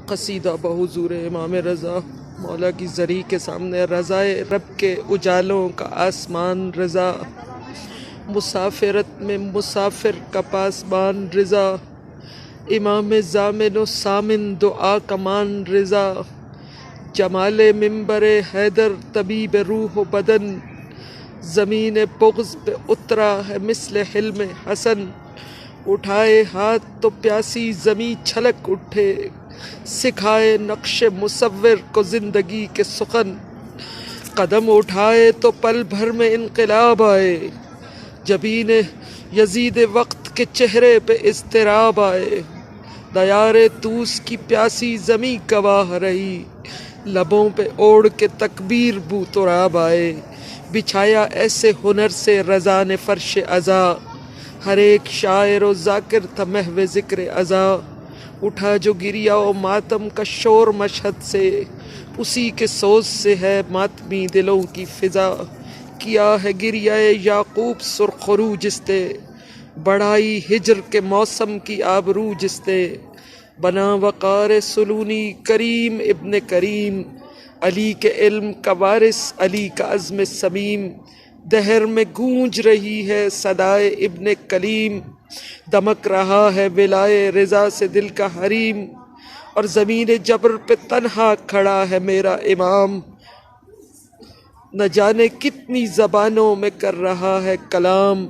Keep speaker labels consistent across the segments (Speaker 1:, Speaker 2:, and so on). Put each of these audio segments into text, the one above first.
Speaker 1: قصیدہ بحضور امام رضا، مولا کی زری کے سامنے رضائے رب کے اجالوں کا آسمان رضا، مسافرت میں مسافر کا پاسبان رضا، امام ضامن و سامن دعا کمان رضا، جمال منبر حیدر طبیب روح و بدن، زمین بغض پہ اترا ہے مثل حلم حسن، اٹھائے ہاتھ تو پیاسی زمیں چھلک اٹھے، سکھائے نقش مصور کو زندگی کے سخن، قدم اٹھائے تو پل بھر میں انقلاب آئے، جبین یزید وقت کے چہرے پہ اضطراب آئے، دیار طوس کی پیاسی زمیں گواہ رہی، لبوں پہ اوڑھ کے تکبیر بو تراب آئے، بچھایا ایسے ہنر سے رضا نے فرش عزا، ہر ایک شاعر و ذاکر تھا محو ذکر عزا، اٹھا جو گریا و ماتم کا شور مشہد سے، اسی کے سوز سے ہے ماتمی دلوں کی فضا، کیا ہے گریہ یعقوب سرخرو جس نے، بڑھائی ہجر کے موسم کی آبرو جس نے، بنا وقار سلونی کریم ابن کریم، علی کے علم کا وارث علی کا عزم سمیم، دہر میں گونج رہی ہے صدائے ابن کلیم، دمک رہا ہے ولائے رضا سے دل کا حریم، اور زمین جبر پہ تنہا کھڑا ہے میرا امام، نہ جانے کتنی زبانوں میں کر رہا ہے کلام،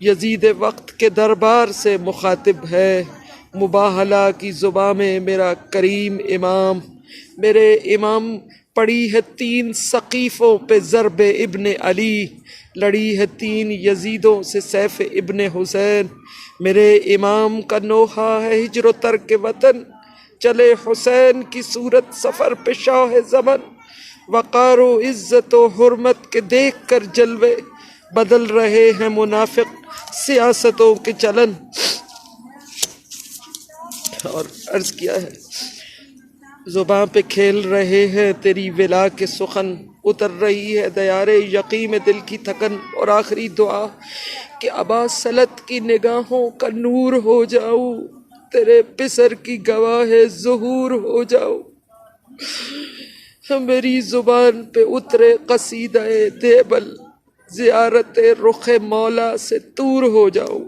Speaker 1: یزید وقت کے دربار سے مخاطب ہے، مباہلہ کی زباں میں میرا کریم امام، میرے امام پڑی ہے 3 سقیفوں پہ ضرب ابن علی، لڑی ہے 3 یزیدوں سے سیف ابن حسین، میرے امام کا نوحہ ہے ہجر و ترک وطن، چلے حسین کی صورت سفر پہ شاہ زمن، وقار و عزت و حرمت کے دیکھ کر جلوے، بدل رہے ہیں منافق سیاستوں کے چلن، اور عرض کیا ہے زباں پہ کھیل رہے ہیں تیری ولا کے سخن، اتر رہی ہے دیار یقین دل کی تھکن، اور آخری دعا کہ ابا سلط کی نگاہوں کا نور ہو جاؤ، تیرے پسر کی گواہ ظہور ہو جاؤ، میری زبان پہ اترے قصیدہ دیبل، زیارت رخ مولا سے دور ہو جاؤ۔